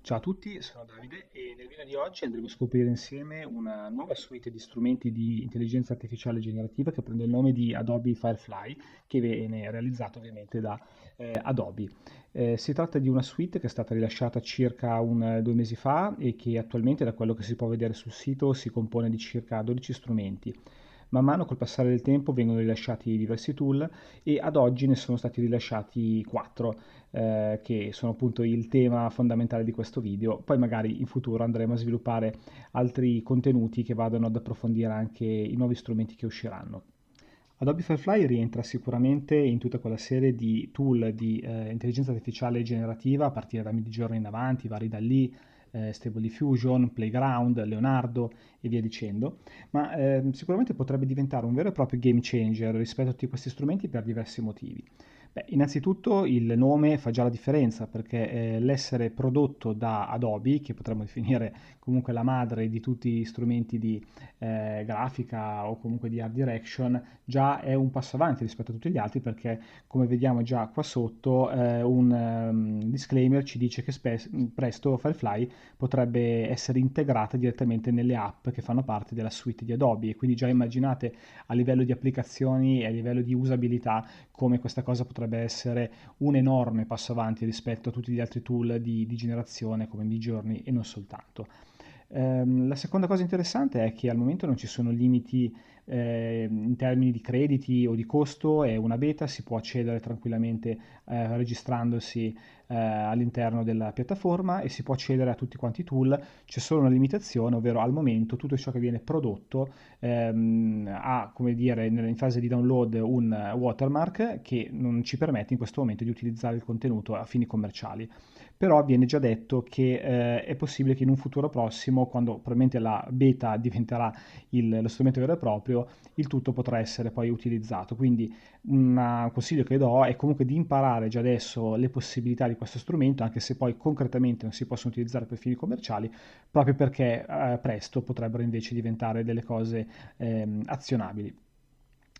Ciao a tutti, sono Davide e nel video di oggi andremo a scoprire insieme una nuova suite di strumenti di intelligenza artificiale generativa che prende il nome di Adobe Firefly, che viene realizzato ovviamente da Adobe. Si tratta di una suite che è stata rilasciata circa 2 mesi fa e che attualmente, da quello che si può vedere sul sito, si compone di circa 12 strumenti. Man mano col passare del tempo vengono rilasciati diversi tool e ad oggi ne sono stati rilasciati 4, che sono appunto il tema fondamentale di questo video. Poi magari in futuro andremo a sviluppare altri contenuti che vadano ad approfondire anche i nuovi strumenti che usciranno. Adobe Firefly rientra sicuramente in tutta quella serie di tool di intelligenza artificiale generativa a partire da Midjourney in avanti, vari da lì, Stable Diffusion, Playground, Leonardo e via dicendo, ma sicuramente potrebbe diventare un vero e proprio game changer rispetto a tutti questi strumenti per diversi motivi. Beh, innanzitutto il nome fa già la differenza perché l'essere prodotto da Adobe, che potremmo definire comunque la madre di tutti gli strumenti di grafica o comunque di art direction, già è un passo avanti rispetto a tutti gli altri perché come vediamo già qua sotto un disclaimer ci dice che presto Firefly potrebbe essere integrata direttamente nelle app che fanno parte della suite di Adobe e quindi già immaginate a livello di applicazioni e a livello di usabilità come questa cosa potrebbe essere un enorme passo avanti rispetto a tutti gli altri tool di generazione come Midjourney e non soltanto. La seconda cosa interessante è che al momento non ci sono limiti in termini di crediti o di costo, è una beta, si può accedere tranquillamente registrandosi all'interno della piattaforma e si può accedere a tutti quanti i tool. C'è solo una limitazione, ovvero al momento tutto ciò che viene prodotto ha, come dire, in fase di download un watermark che non ci permette in questo momento di utilizzare il contenuto a fini commerciali. Però viene già detto che è possibile che in un futuro prossimo, quando probabilmente la beta diventerà lo strumento vero e proprio, il tutto potrà essere poi utilizzato. Quindi un consiglio che do è comunque di imparare già adesso le possibilità di questo strumento, anche se poi concretamente non si possono utilizzare per fini commerciali, proprio perché presto potrebbero invece diventare delle cose azionabili.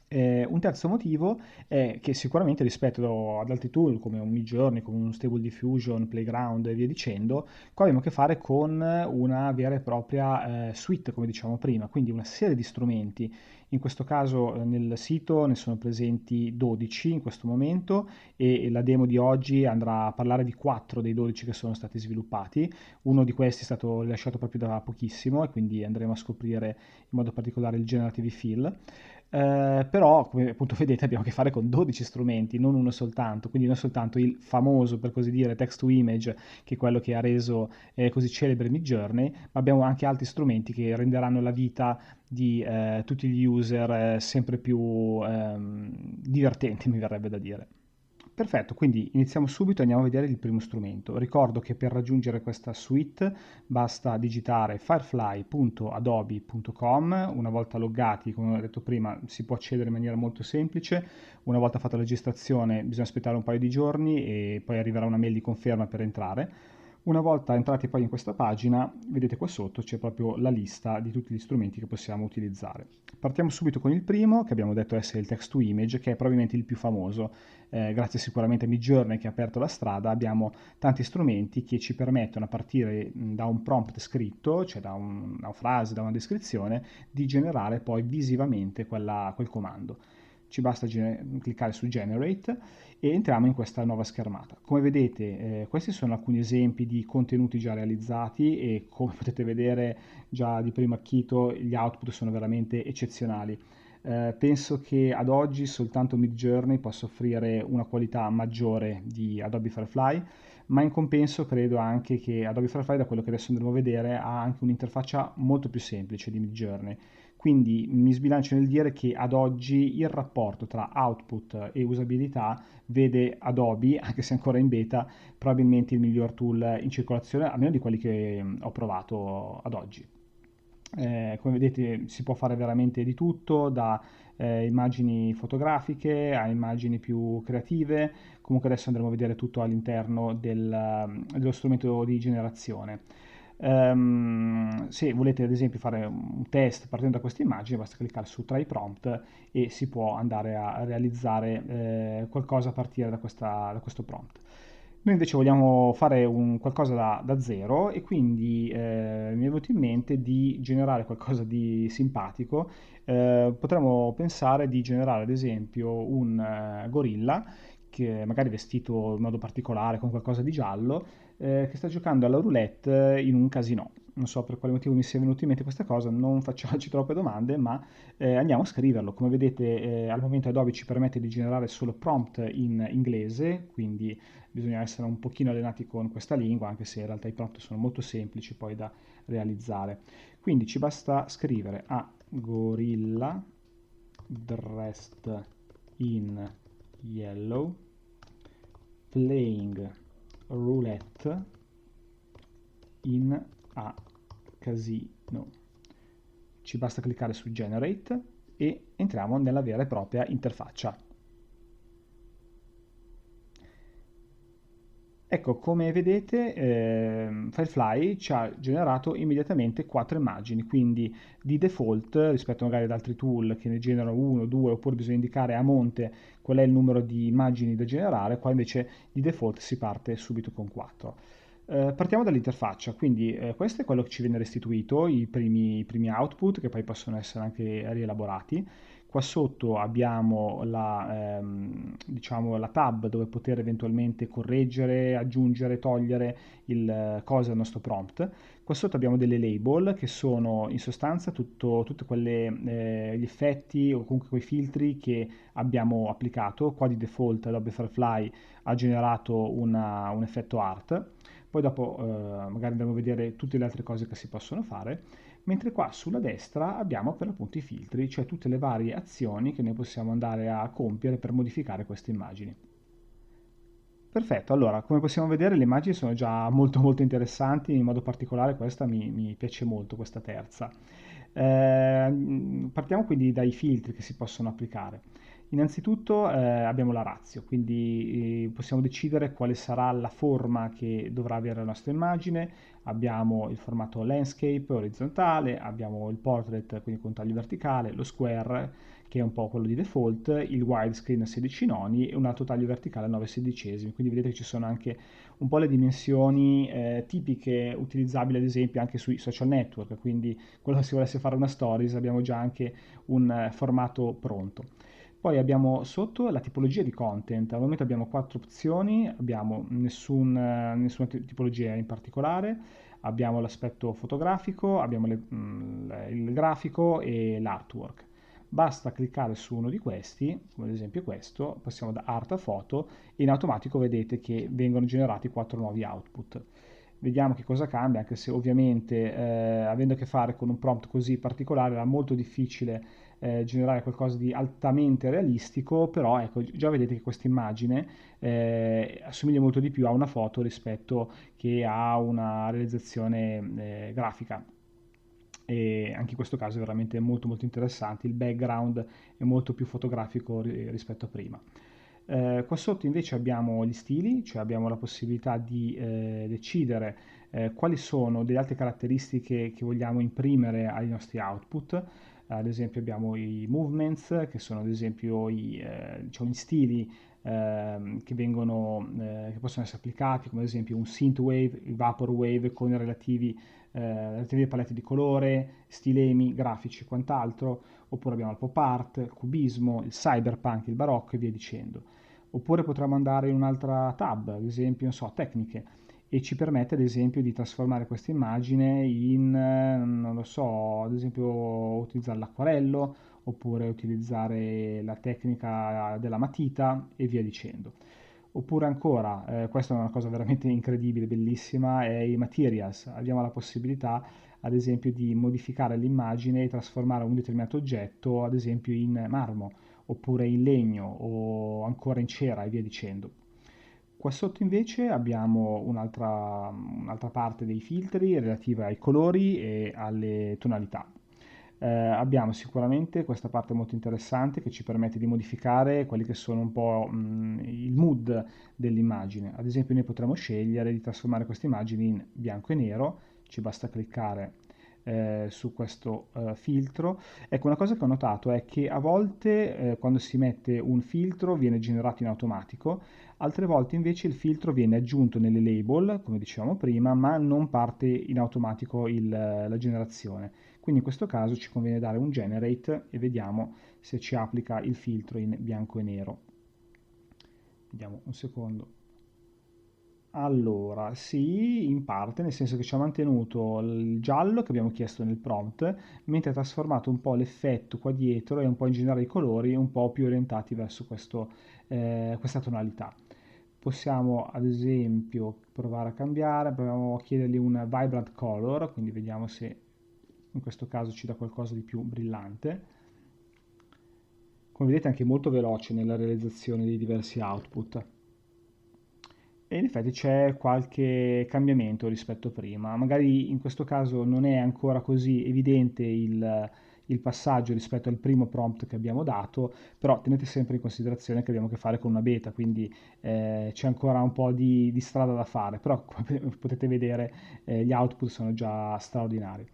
Un terzo motivo è che sicuramente rispetto ad altri tool come un Midjourney, come un Stable Diffusion, Playground e via dicendo, qua abbiamo a che fare con una vera e propria suite, come diciamo prima, quindi una serie di strumenti. In questo caso nel sito ne sono presenti 12 in questo momento e la demo di oggi andrà a parlare di 4 dei 12 che sono stati sviluppati. Uno di questi è stato rilasciato proprio da pochissimo e quindi andremo a scoprire in modo particolare il Generative Fill. Però, come appunto vedete, abbiamo a che fare con 12 strumenti, non uno soltanto, quindi non soltanto il famoso, per così dire, text to image, che è quello che ha reso così celebre Midjourney, ma abbiamo anche altri strumenti che renderanno la vita di tutti gli user sempre più divertenti, mi verrebbe da dire. Perfetto, quindi iniziamo subito e andiamo a vedere il primo strumento. Ricordo che per raggiungere questa suite basta digitare firefly.adobe.com. Una volta loggati, come ho detto prima, si può accedere in maniera molto semplice. Una volta fatta la registrazione bisogna aspettare un paio di giorni e poi arriverà una mail di conferma per entrare. Una volta entrati poi in questa pagina, vedete qua sotto c'è proprio la lista di tutti gli strumenti che possiamo utilizzare. Partiamo subito con il primo, che abbiamo detto essere il text to image, che è probabilmente il più famoso. Grazie sicuramente a Midjourney che ha aperto la strada, abbiamo tanti strumenti che ci permettono a partire da un prompt scritto, cioè da una frase, da una descrizione, di generare poi visivamente quel comando. Ci basta cliccare su Generate e entriamo in questa nuova schermata. Come vedete, questi sono alcuni esempi di contenuti già realizzati e come potete vedere già di primo acchito gli output sono veramente eccezionali. Penso che ad oggi soltanto Midjourney possa offrire una qualità maggiore di Adobe Firefly, ma in compenso credo anche che Adobe Firefly, da quello che adesso andremo a vedere, ha anche un'interfaccia molto più semplice di Midjourney. Quindi mi sbilancio nel dire che ad oggi il rapporto tra output e usabilità vede Adobe, anche se ancora in beta, probabilmente il miglior tool in circolazione, almeno di quelli che ho provato ad oggi. Come vedete si può fare veramente di tutto, da immagini fotografiche a immagini più creative, comunque adesso andremo a vedere tutto all'interno dello strumento di generazione. Se volete ad esempio fare un test partendo da questa immagine, basta cliccare su Try Prompt e si può andare a realizzare qualcosa a partire da questo prompt. Noi invece vogliamo fare qualcosa da zero e quindi mi è venuto in mente di generare qualcosa di simpatico. Potremmo pensare di generare ad esempio un gorilla che magari vestito in modo particolare con qualcosa di giallo che sta giocando alla roulette in un casino. Non so per quale motivo mi sia venuto in mente questa cosa, non facciamoci troppe domande, ma andiamo a scriverlo. Come vedete, al momento Adobe ci permette di generare solo prompt in inglese, quindi bisogna essere un pochino allenati con questa lingua, anche se in realtà i prompt sono molto semplici poi da realizzare. Quindi ci basta scrivere a gorilla dressed in yellow playing roulette in a casino. Ci basta cliccare su generate e entriamo nella vera e propria interfaccia. Ecco, come vedete, Firefly ci ha generato immediatamente 4 immagini, quindi di default, rispetto magari ad altri tool che ne generano 1, 2, oppure bisogna indicare a monte qual è il numero di immagini da generare, qua invece di default si parte subito con 4. Partiamo dall'interfaccia, quindi questo è quello che ci viene restituito, i primi output che poi possono essere anche rielaborati. Qua sotto abbiamo diciamo, la tab dove poter eventualmente correggere, aggiungere, togliere cosa al nostro prompt. Qua sotto abbiamo delle label che sono in sostanza tutti gli effetti o comunque quei filtri che abbiamo applicato. Qua di default Adobe Firefly ha generato un effetto art. Poi dopo magari andremo a vedere tutte le altre cose che si possono fare, mentre qua sulla destra abbiamo per l'appunto i filtri, cioè tutte le varie azioni che noi possiamo andare a compiere per modificare queste immagini. Perfetto, allora come possiamo vedere le immagini sono già molto molto interessanti, in modo particolare questa mi piace molto, questa terza. Partiamo quindi dai filtri che si possono applicare. Innanzitutto abbiamo la ratio, quindi possiamo decidere quale sarà la forma che dovrà avere la nostra immagine, abbiamo il formato landscape orizzontale, abbiamo il portrait quindi con taglio verticale, lo square che è un po' quello di default, il widescreen a 16 noni e un altro taglio verticale a 9 sedicesimi, quindi vedete che ci sono anche un po' le dimensioni tipiche utilizzabili ad esempio anche sui social network, quindi quello che si volesse fare una stories abbiamo già anche un formato pronto. Poi abbiamo sotto la tipologia di content, al momento abbiamo 4 opzioni, abbiamo nessuna tipologia in particolare, abbiamo l'aspetto fotografico, abbiamo il grafico e l'artwork. Basta cliccare su uno di questi, come ad esempio questo, passiamo da art a foto e in automatico vedete che vengono generati 4 nuovi output. Vediamo che cosa cambia, anche se ovviamente avendo a che fare con un prompt così particolare era molto difficile generare qualcosa di altamente realistico, però ecco, già vedete che questa immagine assomiglia molto di più a una foto rispetto che a una realizzazione grafica. E anche in questo caso è veramente molto molto interessante, il background è molto più fotografico rispetto a prima. Qua sotto invece abbiamo gli stili, cioè abbiamo la possibilità di decidere quali sono delle altre caratteristiche che vogliamo imprimere ai nostri output. Ad esempio abbiamo i movements, che sono ad esempio diciamo, gli stili che possono essere applicati, come ad esempio un synthwave, il vaporwave con i relative palette di colore, stilemi, grafici e quant'altro, oppure abbiamo il pop art, il cubismo, il cyberpunk, il barocco e via dicendo. Oppure potremmo andare in un'altra tab, ad esempio, non so, tecniche, e ci permette ad esempio di trasformare questa immagine in, non lo so, ad esempio utilizzare l'acquarello, oppure utilizzare la tecnica della matita e via dicendo. Oppure ancora, questa è una cosa veramente incredibile, bellissima, è i materials. Abbiamo la possibilità, ad esempio, di modificare l'immagine e trasformare un determinato oggetto, ad esempio, in marmo, oppure in legno, o ancora in cera e via dicendo. Qua sotto invece abbiamo un'altra parte dei filtri relativa ai colori e alle tonalità. Abbiamo sicuramente questa parte molto interessante che ci permette di modificare quelli che sono un po' il mood dell'immagine. Ad esempio noi potremmo scegliere di trasformare queste immagini in bianco e nero, ci basta cliccare su questo filtro. Ecco, una cosa che ho notato è che a volte quando si mette un filtro viene generato in automatico, altre volte invece il filtro viene aggiunto nelle label, come dicevamo prima, ma non parte in automatico la generazione. Quindi in questo caso ci conviene dare un generate e vediamo se ci applica il filtro in bianco e nero. Vediamo un secondo. Allora, sì, in parte, nel senso che ci ha mantenuto il giallo che abbiamo chiesto nel prompt, mentre ha trasformato un po' l'effetto qua dietro e un po' in generale i colori un po' più orientati verso questa tonalità. Possiamo ad esempio provare a cambiare, proviamo a chiedergli un vibrant color, quindi vediamo se in questo caso ci dà qualcosa di più brillante. Come vedete è anche molto veloce nella realizzazione dei diversi output. E in effetti c'è qualche cambiamento rispetto a prima. Magari in questo caso non è ancora così evidente il passaggio rispetto al primo prompt che abbiamo dato, però tenete sempre in considerazione che abbiamo a che fare con una beta, quindi c'è ancora un po' di strada da fare, però come potete vedere gli output sono già straordinari.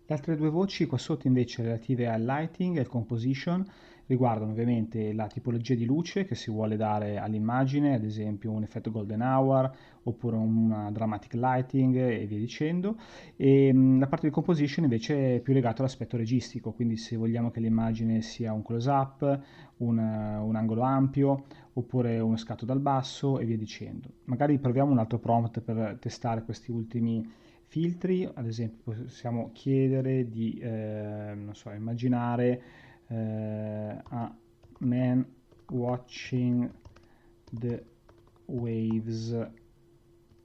Le altre due voci qua sotto invece relative al lighting e al composition riguardano ovviamente la tipologia di luce che si vuole dare all'immagine, ad esempio un effetto golden hour oppure una dramatic lighting e via dicendo. E la parte di composition invece è più legata all'aspetto registico, quindi se vogliamo che l'immagine sia un close up, un angolo ampio oppure uno scatto dal basso e via dicendo. Magari proviamo un altro prompt per testare questi ultimi filtri, ad esempio possiamo chiedere di, non so, immaginare a man watching the waves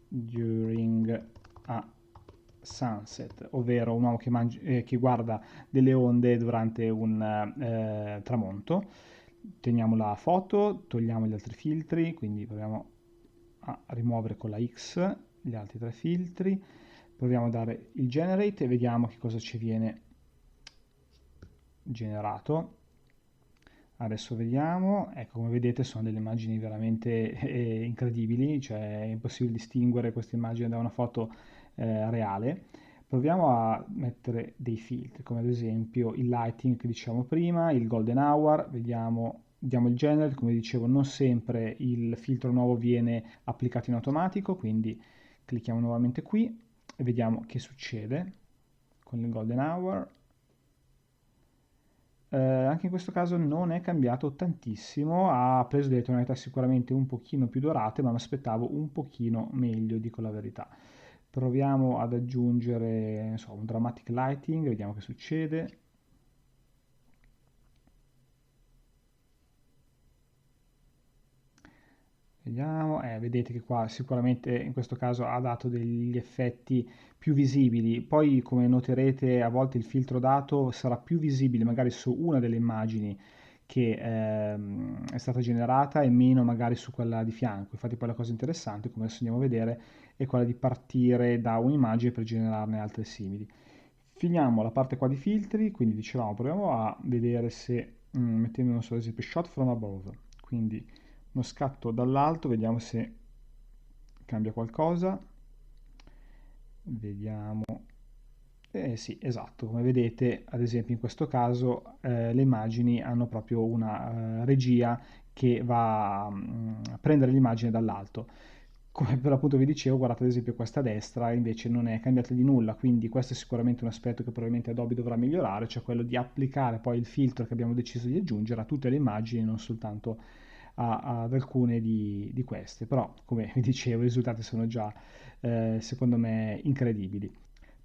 during a sunset, ovvero un uomo che guarda delle onde durante un tramonto. Teniamo la foto, togliamo gli altri filtri, quindi proviamo a rimuovere con la X gli altri tre filtri, proviamo a dare il generate e vediamo che cosa ci viene generato. Adesso vediamo, ecco, come vedete sono delle immagini veramente incredibili, cioè è impossibile distinguere questa immagine da una foto reale. Proviamo a mettere dei filtri, come ad esempio il lighting che dicevamo prima, il golden hour, vediamo, diamo il generate, come dicevo non sempre il filtro nuovo viene applicato in automatico, quindi clicchiamo nuovamente qui e vediamo che succede con il golden hour. Anche in questo caso non è cambiato tantissimo, ha preso delle tonalità sicuramente un pochino più dorate, ma mi aspettavo un pochino meglio, dico la verità. Proviamo ad aggiungere, non so, un dramatic lighting, vediamo che succede. Vediamo, vedete che qua sicuramente in questo caso ha dato degli effetti più visibili, poi come noterete a volte il filtro dato sarà più visibile magari su una delle immagini che è stata generata e meno magari su quella di fianco. Infatti poi la cosa interessante, come adesso andiamo a vedere, è quella di partire da un'immagine per generarne altre simili. Finiamo la parte qua di filtri, quindi dicevamo proviamo a vedere se mettendo non so, ad esempio shot from above, quindi uno scatto dall'alto, vediamo se cambia qualcosa. Vediamo. Sì, esatto, come vedete, ad esempio in questo caso le immagini hanno proprio una regia che va a prendere l'immagine dall'alto. Come per l'appunto vi dicevo, guardate ad esempio questa a destra invece non è cambiata di nulla, quindi questo è sicuramente un aspetto che probabilmente Adobe dovrà migliorare, cioè quello di applicare poi il filtro che abbiamo deciso di aggiungere a tutte le immagini, non soltanto ad alcune di queste. Però, come vi dicevo, i risultati sono già secondo me incredibili.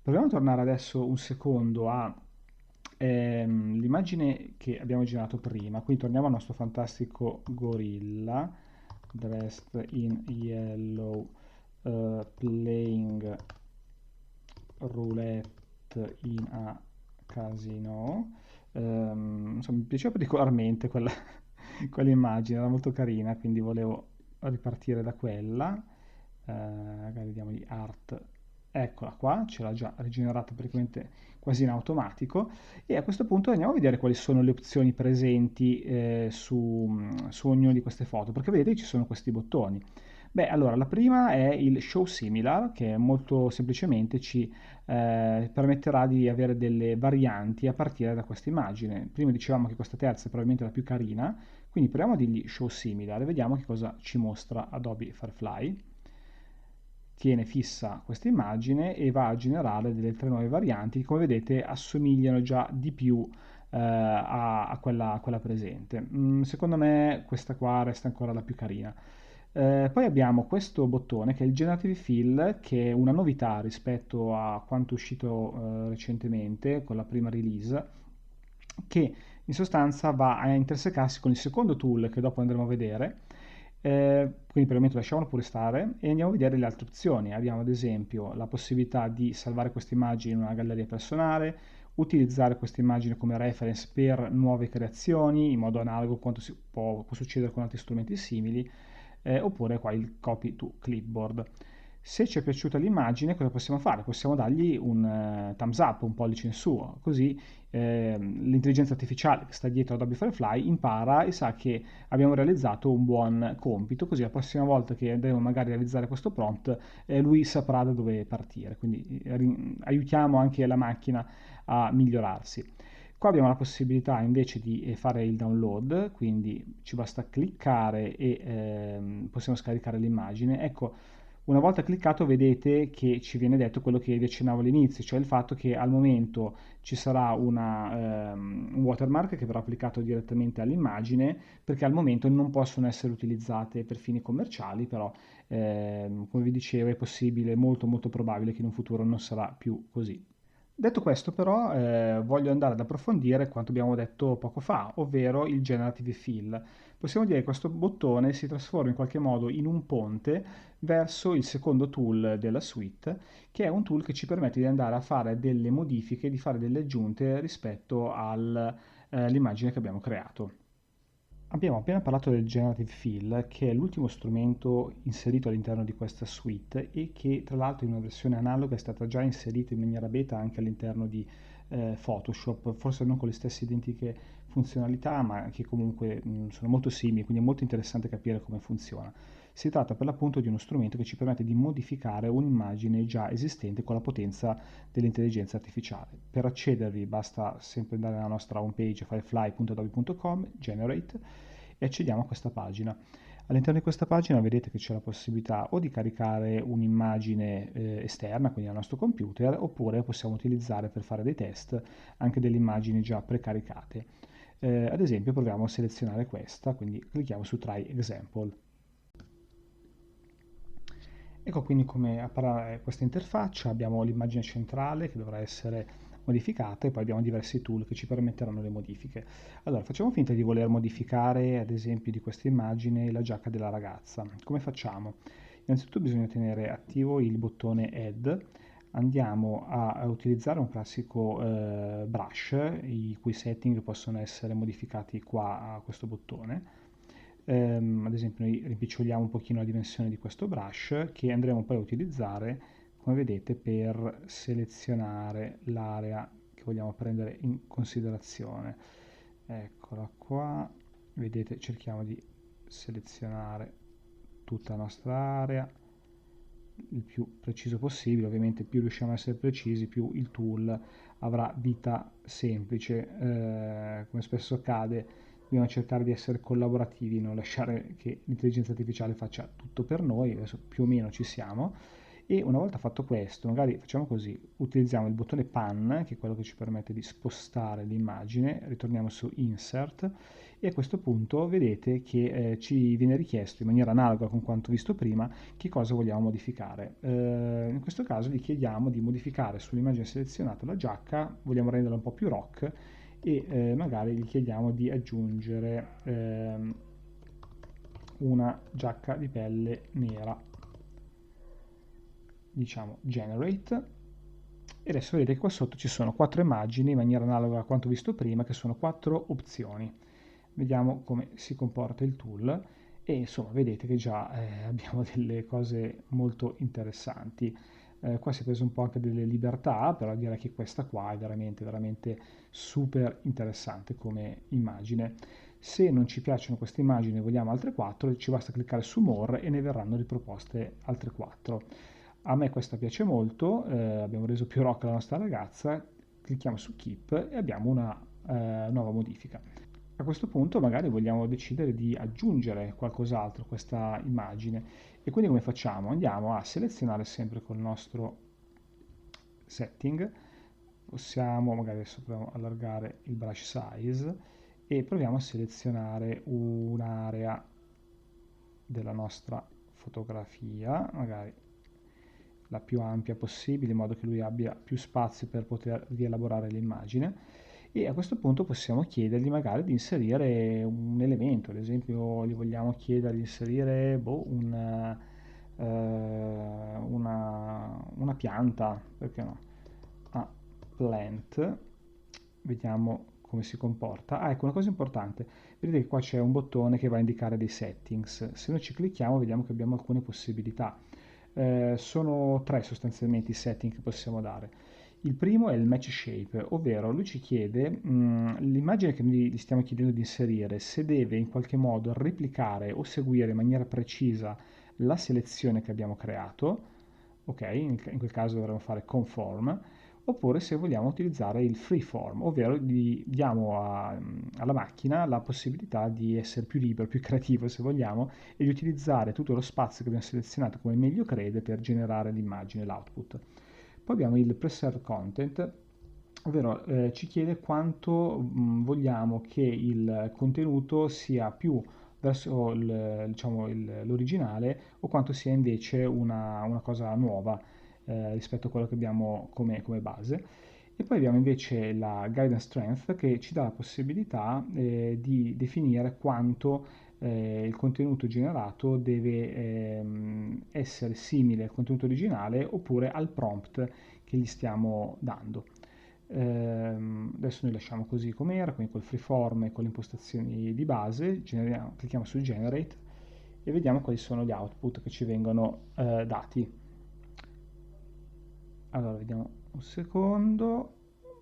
Proviamo a tornare adesso un secondo a l'immagine che abbiamo girato prima, quindi torniamo al nostro fantastico gorilla dressed in yellow playing roulette in a casino. Insomma, mi piaceva particolarmente quell'immagine, era molto carina, quindi volevo ripartire da quella. Magari diamogli art, eccola qua, ce l'ha già rigenerata praticamente quasi in automatico. E a questo punto andiamo a vedere quali sono le opzioni presenti su ognuna di queste foto, perché vedete che ci sono questi bottoni. Beh, allora, la prima è il Show Similar, che molto semplicemente ci permetterà di avere delle varianti a partire da questa immagine. Prima dicevamo che questa terza è probabilmente la più carina, quindi proviamo a dirgli Show Similar e vediamo che cosa ci mostra Adobe Firefly. Tiene fissa questa immagine e va a generare delle tre nuove varianti che, come vedete, assomigliano già di più a quella presente. Secondo me questa qua resta ancora la più carina. Poi abbiamo questo bottone che è il Generative Fill, che è una novità rispetto a quanto è uscito recentemente con la prima release, che in sostanza va a intersecarsi con il secondo tool che dopo andremo a vedere. Quindi per il momento lasciamolo pure stare e andiamo a vedere le altre opzioni. Abbiamo ad esempio la possibilità di salvare queste immagini in una galleria personale, utilizzare queste immagini come reference per nuove creazioni in modo analogo a quanto può succedere con altri strumenti simili, oppure qua il copy to clipboard. Se ci è piaciuta l'immagine, cosa possiamo fare? Possiamo dargli un thumbs up, un pollice in su, così l'intelligenza artificiale che sta dietro Adobe Firefly impara e sa che abbiamo realizzato un buon compito, così la prossima volta che andremo magari a realizzare questo prompt, lui saprà da dove partire, quindi aiutiamo anche la macchina a migliorarsi. Qua abbiamo la possibilità invece di fare il download, quindi ci basta cliccare e possiamo scaricare l'immagine. Ecco, una volta cliccato vedete che ci viene detto quello che vi accennavo all'inizio, cioè il fatto che al momento ci sarà un watermark che verrà applicato direttamente all'immagine, perché al momento non possono essere utilizzate per fini commerciali, però come vi dicevo è possibile, molto molto probabile che in un futuro non sarà più così. Detto questo però voglio andare ad approfondire quanto abbiamo detto poco fa, ovvero il Generative Fill. Possiamo dire che questo bottone si trasforma in qualche modo in un ponte verso il secondo tool della suite, che è un tool che ci permette di andare a fare delle modifiche, di fare delle aggiunte rispetto all'immagine che abbiamo creato. Abbiamo appena parlato del Generative Fill, che è l'ultimo strumento inserito all'interno di questa suite e che tra l'altro in una versione analoga è stata già inserita in maniera beta anche all'interno di Photoshop, forse non con le stesse identiche funzionalità, ma che comunque sono molto simili, quindi è molto interessante capire come funziona. Si tratta per l'appunto di uno strumento che ci permette di modificare un'immagine già esistente con la potenza dell'intelligenza artificiale. Per accedervi basta sempre andare alla nostra homepage firefly.adobe.com, generate, e accediamo a questa pagina. All'interno di questa pagina vedete che c'è la possibilità o di caricare un'immagine esterna, quindi al nostro computer, oppure possiamo utilizzare per fare dei test anche delle immagini già precaricate. Ad esempio proviamo a selezionare questa, quindi clicchiamo su Try Example. Ecco quindi come appare questa interfaccia, abbiamo l'immagine centrale che dovrà essere modificata e poi abbiamo diversi tool che ci permetteranno le modifiche. Allora, facciamo finta di voler modificare, ad esempio, di questa immagine la giacca della ragazza. Come facciamo? Innanzitutto bisogna tenere attivo il bottone Add, andiamo a utilizzare un classico brush, i cui setting possono essere modificati qua a questo bottone. Ad esempio noi rimpiccioliamo un pochino la dimensione di questo brush che andremo poi a utilizzare, come vedete, per selezionare l'area che vogliamo prendere in considerazione. Eccola qua, vedete, cerchiamo di selezionare tutta la nostra area il più preciso possibile. Ovviamente più riusciamo a essere precisi, più il tool avrà vita semplice. Come spesso accade, dobbiamo cercare di essere collaborativi, non lasciare che l'intelligenza artificiale faccia tutto per noi. Adesso più o meno ci siamo. E una volta fatto questo, magari facciamo così, utilizziamo il bottone Pan, che è quello che ci permette di spostare l'immagine, ritorniamo su Insert e a questo punto vedete che ci viene richiesto in maniera analoga con quanto visto prima che cosa vogliamo modificare. In questo caso gli chiediamo di modificare sull'immagine selezionata la giacca, vogliamo renderla un po' più rock e magari gli chiediamo di aggiungere una giacca di pelle nera, diciamo generate, e adesso vedete che qua sotto ci sono quattro immagini in maniera analoga a quanto visto prima, che sono quattro opzioni. Vediamo come si comporta il tool e insomma vedete che già abbiamo delle cose molto interessanti. Qua si è preso un po' anche delle libertà, però direi che questa qua è veramente, veramente super interessante come immagine. Se non ci piacciono queste immagini e vogliamo altre 4, ci basta cliccare su More e ne verranno riproposte altre 4. A me questa piace molto, abbiamo reso più rock la nostra ragazza, clicchiamo su Keep e abbiamo una nuova modifica. A questo punto magari vogliamo decidere di aggiungere qualcos'altro a questa immagine e quindi come facciamo? Andiamo a selezionare sempre col nostro setting, possiamo magari adesso proviamo a allargare il brush size e proviamo a selezionare un'area della nostra fotografia, magari la più ampia possibile, in modo che lui abbia più spazio per poter rielaborare l'immagine. E a questo punto possiamo chiedergli magari di inserire un elemento, ad esempio gli vogliamo chiedere di inserire una pianta, perché no? A plant, vediamo come si comporta. Ah, ecco una cosa importante, vedete che qua c'è un bottone che va a indicare dei settings, se noi ci clicchiamo vediamo che abbiamo alcune possibilità. Sono tre sostanzialmente i setting che possiamo dare. Il primo è il match shape, ovvero lui ci chiede l'immagine che noi gli stiamo chiedendo di inserire, se deve in qualche modo replicare o seguire in maniera precisa la selezione che abbiamo creato, ok, in quel caso dovremo fare conform, oppure se vogliamo utilizzare il freeform, ovvero diamo alla macchina la possibilità di essere più libero, più creativo se vogliamo, e di utilizzare tutto lo spazio che abbiamo selezionato come meglio crede per generare l'immagine, l'output. Poi abbiamo il preserve content, ovvero ci chiede quanto vogliamo che il contenuto sia più verso diciamo, l'originale o quanto sia invece una cosa nuova rispetto a quello che abbiamo come base. E poi abbiamo invece la guidance strength che ci dà la possibilità di definire quanto il contenuto generato deve essere simile al contenuto originale oppure al prompt che gli stiamo dando. Adesso noi lasciamo così com'era, quindi col freeform e con le impostazioni di base, clicchiamo su Generate e vediamo quali sono gli output che ci vengono dati. Allora, vediamo un secondo.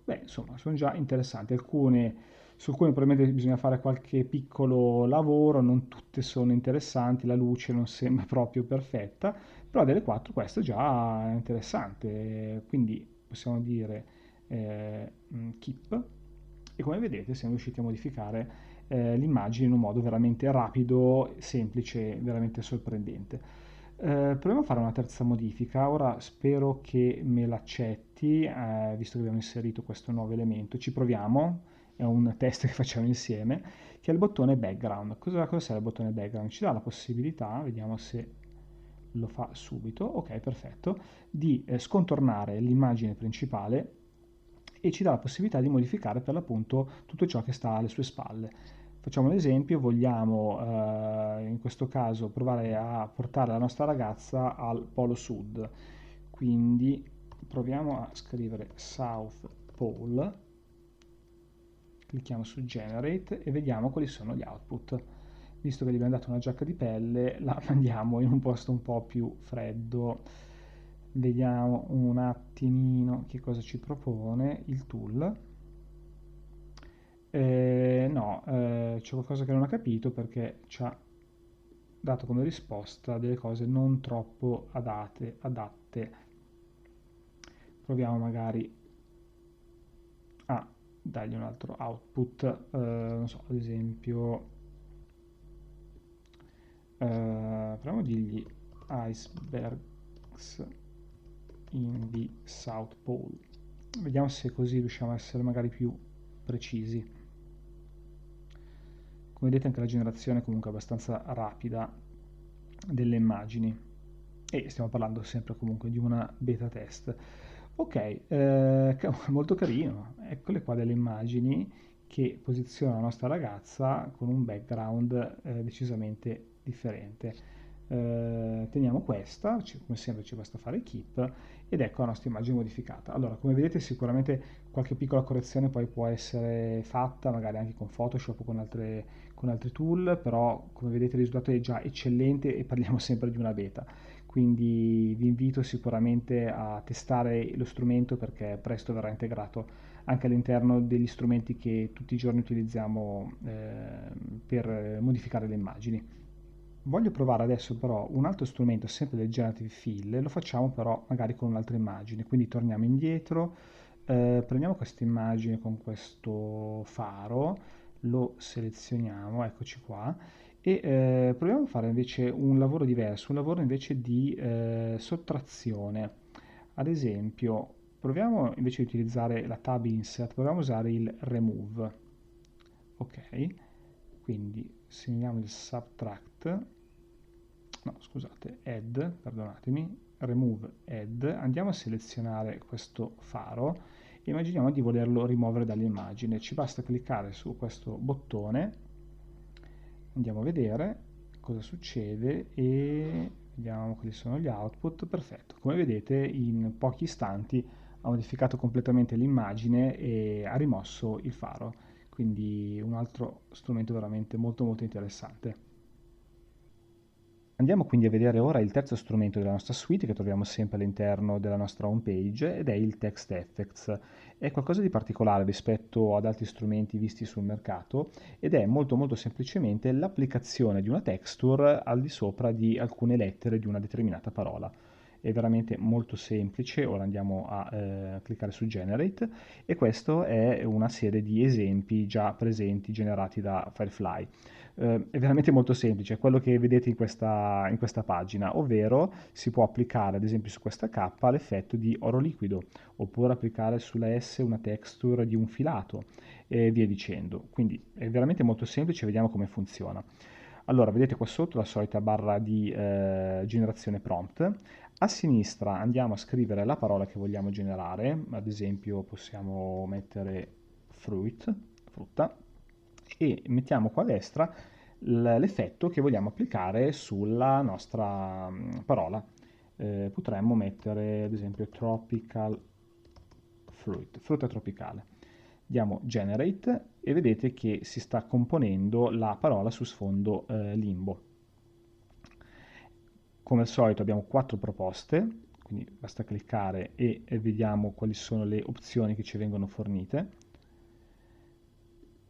Beh, insomma, sono già interessanti. Su alcune probabilmente bisogna fare qualche piccolo lavoro, non tutte sono interessanti, la luce non sembra proprio perfetta, però delle quattro questo già è interessante. Quindi possiamo dire keep e come vedete siamo riusciti a modificare l'immagine in un modo veramente rapido, semplice, veramente sorprendente. Proviamo a fare una terza modifica, ora spero che me l'accetti, visto che abbiamo inserito questo nuovo elemento. Ci proviamo, è un test che facciamo insieme, che è il bottone background. Cosa serve il bottone background? Ci dà la possibilità, vediamo se lo fa subito, ok perfetto, di scontornare l'immagine principale e ci dà la possibilità di modificare per l'appunto tutto ciò che sta alle sue spalle. Facciamo un esempio, vogliamo in questo caso provare a portare la nostra ragazza al polo sud, quindi proviamo a scrivere South Pole, clicchiamo su Generate e vediamo quali sono gli output. Visto che gli abbiamo dato una giacca di pelle, la mandiamo in un posto un po' più freddo. Vediamo un attimino che cosa ci propone il tool. No, c'è qualcosa che non ha capito perché ci ha dato come risposta delle cose non troppo adatte. Proviamo magari a dargli un altro output, non so, ad esempio, proviamo a dirgli icebergs in the South Pole. Vediamo se così riusciamo a essere magari più precisi. Come vedete anche la generazione è comunque abbastanza rapida delle immagini e stiamo parlando sempre comunque di una beta test. Ok, molto carino, eccole qua delle immagini che posizionano la nostra ragazza con un background decisamente differente. Teniamo questa, come sempre ci basta fare keep ed ecco la nostra immagine modificata. Allora, come vedete sicuramente qualche piccola correzione poi può essere fatta, magari anche con Photoshop o con altri tool, però come vedete il risultato è già eccellente e parliamo sempre di una beta. quindi vi invito sicuramente a testare lo strumento perché presto verrà integrato anche all'interno degli strumenti che tutti i giorni utilizziamo per modificare le immagini. Voglio provare adesso però un altro strumento sempre del Generative Fill, lo facciamo però magari con un'altra immagine, quindi torniamo indietro, prendiamo questa immagine con questo faro, lo selezioniamo, eccoci qua, e proviamo a fare invece un lavoro diverso, un lavoro invece di sottrazione. Ad esempio, proviamo invece di utilizzare la tab insert, proviamo a usare il remove. Ok, quindi segnaliamo il subtract, no scusate, add, perdonatemi, remove add, andiamo a selezionare questo faro e immaginiamo di volerlo rimuovere dall'immagine, ci basta cliccare su questo bottone, andiamo a vedere cosa succede e vediamo quali sono gli output. Perfetto, come vedete in pochi istanti ha modificato completamente l'immagine e ha rimosso il faro, quindi un altro strumento veramente molto molto interessante. Andiamo quindi a vedere ora il terzo strumento della nostra suite che troviamo sempre all'interno della nostra home page ed è il Text Effects. È qualcosa di particolare rispetto ad altri strumenti visti sul mercato ed è molto molto semplicemente l'applicazione di una texture al di sopra di alcune lettere di una determinata parola. È veramente molto semplice, ora andiamo a cliccare su Generate e questo è una serie di esempi già presenti generati da Firefly. È veramente molto semplice, è quello che vedete in questa pagina, ovvero si può applicare ad esempio su questa K l'effetto di oro liquido, oppure applicare sulla S una texture di un filato e via dicendo. Quindi è veramente molto semplice, vediamo come funziona. Allora, vedete qua sotto la solita barra di generazione prompt. A sinistra andiamo a scrivere la parola che vogliamo generare, ad esempio possiamo mettere fruit, frutta, e mettiamo qua a destra l'effetto che vogliamo applicare sulla nostra parola. Potremmo mettere ad esempio tropical fruit, frutta tropicale. Diamo generate e vedete che si sta componendo la parola su sfondo limbo. Come al solito abbiamo 4 proposte, quindi basta cliccare e vediamo quali sono le opzioni che ci vengono fornite,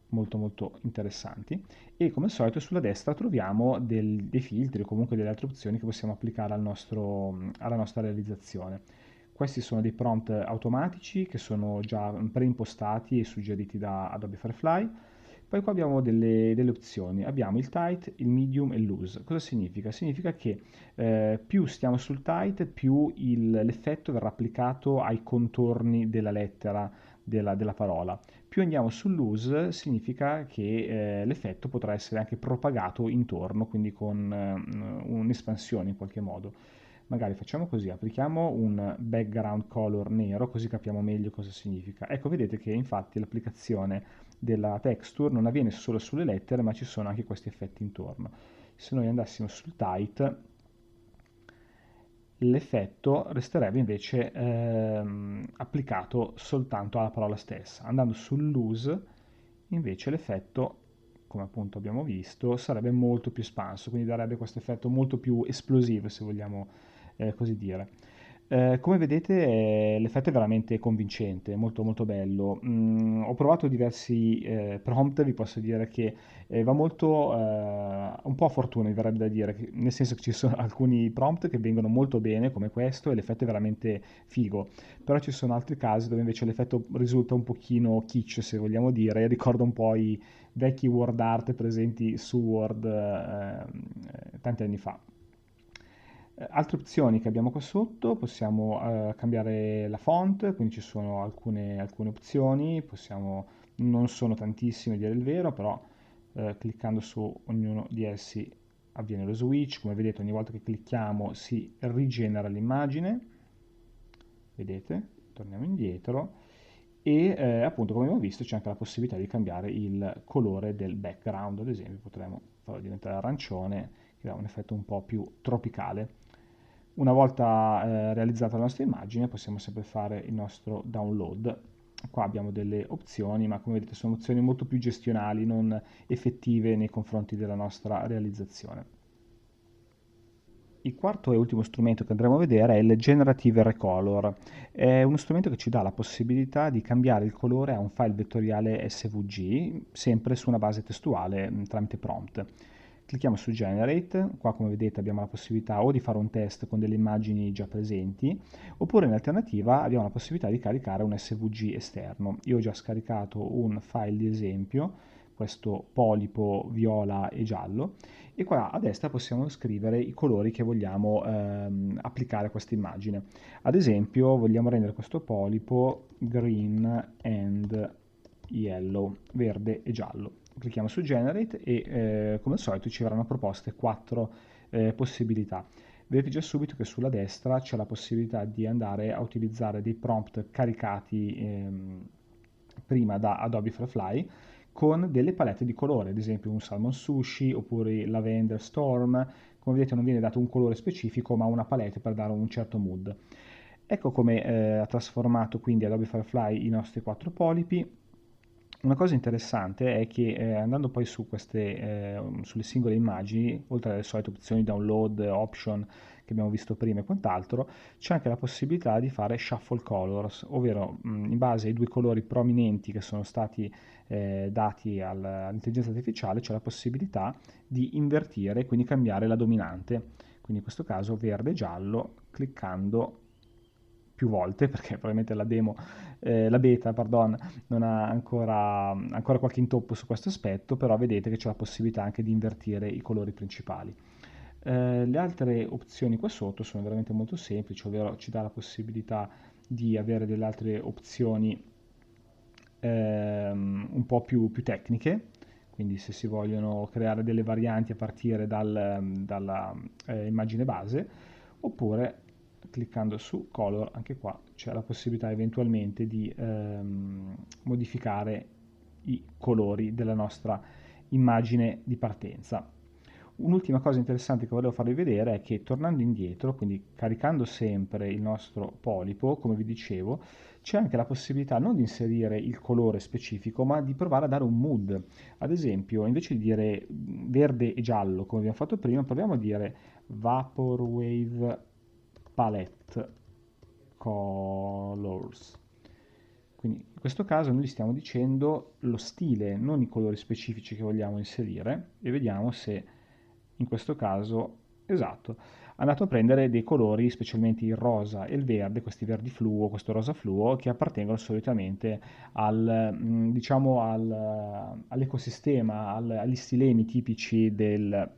molto molto interessanti, e come al solito sulla destra troviamo dei filtri o comunque delle altre opzioni che possiamo applicare alla nostra realizzazione. Questi sono dei prompt automatici che sono già preimpostati e suggeriti da Adobe Firefly. Poi qua abbiamo delle opzioni, abbiamo il tight, il medium e il loose. Cosa significa? Significa che più stiamo sul tight, più l'effetto verrà applicato ai contorni della lettera, della parola. Più andiamo sul loose, significa che l'effetto potrà essere anche propagato intorno, quindi con un'espansione in qualche modo. Magari facciamo così, applichiamo un background color nero, così capiamo meglio cosa significa. Ecco, vedete che infatti l'applicazione della texture non avviene solo sulle lettere, ma ci sono anche questi effetti intorno. Se noi andassimo sul tight, l'effetto resterebbe invece applicato soltanto alla parola stessa. Andando sul loose, invece l'effetto, come appunto abbiamo visto, sarebbe molto più espanso, quindi darebbe questo effetto molto più esplosivo, se vogliamo così dire. Come vedete l'effetto è veramente convincente, molto molto bello. Ho provato diversi prompt, vi posso dire che va molto, un po' a fortuna mi verrebbe da dire, nel senso che ci sono alcuni prompt che vengono molto bene come questo e l'effetto è veramente figo, però ci sono altri casi dove invece l'effetto risulta un pochino kitsch se vogliamo dire, ricorda un po' i vecchi word art presenti su Word tanti anni fa. Altre opzioni che abbiamo qua sotto, possiamo cambiare la font, quindi ci sono alcune opzioni, non sono tantissime a dire il vero, però cliccando su ognuno di essi avviene lo switch, come vedete ogni volta che clicchiamo si rigenera l'immagine, vedete, torniamo indietro e appunto come abbiamo visto c'è anche la possibilità di cambiare il colore del background, ad esempio potremmo farlo diventare arancione, che dà un effetto un po' più tropicale. Una volta realizzata la nostra immagine possiamo sempre fare il nostro download. Qua abbiamo delle opzioni, ma come vedete sono opzioni molto più gestionali, non effettive nei confronti della nostra realizzazione. Il quarto e ultimo strumento che andremo a vedere è il Generative Recolor. È uno strumento che ci dà la possibilità di cambiare il colore a un file vettoriale SVG, sempre su una base testuale tramite prompt. Clicchiamo su Generate, qua come vedete abbiamo la possibilità o di fare un test con delle immagini già presenti, oppure in alternativa abbiamo la possibilità di caricare un SVG esterno. Io ho già scaricato un file di esempio, questo polipo viola e giallo, e qua a destra possiamo scrivere i colori che vogliamo applicare a questa immagine. Ad esempio vogliamo rendere questo polipo green and yellow, verde e giallo. Clicchiamo su Generate e come al solito ci verranno proposte 4 possibilità. Vedete già subito che sulla destra c'è la possibilità di andare a utilizzare dei prompt caricati prima da Adobe Firefly con delle palette di colore, ad esempio un Salmon Sushi oppure Lavender Storm. Come vedete non viene dato un colore specifico ma una palette per dare un certo mood. Ecco come ha trasformato quindi Adobe Firefly i nostri 4 polipi. Una cosa interessante è che andando poi su sulle singole immagini, oltre alle solite opzioni download, option che abbiamo visto prima e quant'altro, c'è anche la possibilità di fare shuffle colors, ovvero in base ai 2 colori prominenti che sono stati dati all'intelligenza artificiale, c'è la possibilità di invertire, quindi cambiare la dominante. Quindi in questo caso verde e giallo, cliccando più volte, perché probabilmente la beta, pardon, non ha ancora qualche intoppo su questo aspetto, però vedete che c'è la possibilità anche di invertire i colori principali. Le altre opzioni qua sotto sono veramente molto semplici, ovvero ci dà la possibilità di avere delle altre opzioni un po' più tecniche, quindi se si vogliono creare delle varianti a partire dalla immagine base, oppure cliccando su Color, anche qua c'è la possibilità eventualmente di modificare i colori della nostra immagine di partenza. Un'ultima cosa interessante che volevo farvi vedere è che tornando indietro, quindi caricando sempre il nostro polipo, come vi dicevo, c'è anche la possibilità non di inserire il colore specifico, ma di provare a dare un mood. Ad esempio, invece di dire verde e giallo, come abbiamo fatto prima, proviamo a dire Vaporwave Palette Colors. Quindi in questo caso noi stiamo dicendo lo stile, non i colori specifici che vogliamo inserire, e vediamo se in questo caso, esatto, è andato a prendere dei colori, specialmente il rosa e il verde, questi verdi fluo, questo rosa fluo, che appartengono solitamente diciamo all'ecosistema, agli stilemi tipici del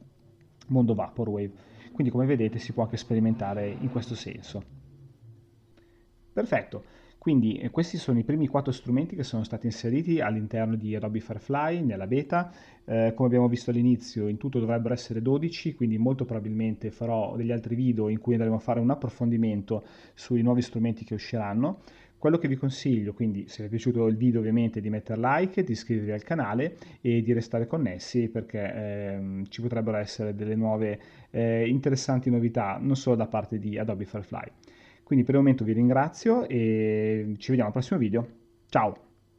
mondo Vaporwave. Quindi come vedete si può anche sperimentare in questo senso. Perfetto, quindi questi sono i primi 4 strumenti che sono stati inseriti all'interno di Adobe Firefly nella beta. Come abbiamo visto all'inizio, in tutto dovrebbero essere 12, quindi molto probabilmente farò degli altri video in cui andremo a fare un approfondimento sui nuovi strumenti che usciranno. Quello che vi consiglio, quindi se vi è piaciuto il video ovviamente di mettere like, di iscrivervi al canale e di restare connessi perché ci potrebbero essere delle nuove interessanti novità non solo da parte di Adobe Firefly. Quindi per il momento vi ringrazio e ci vediamo al prossimo video. Ciao!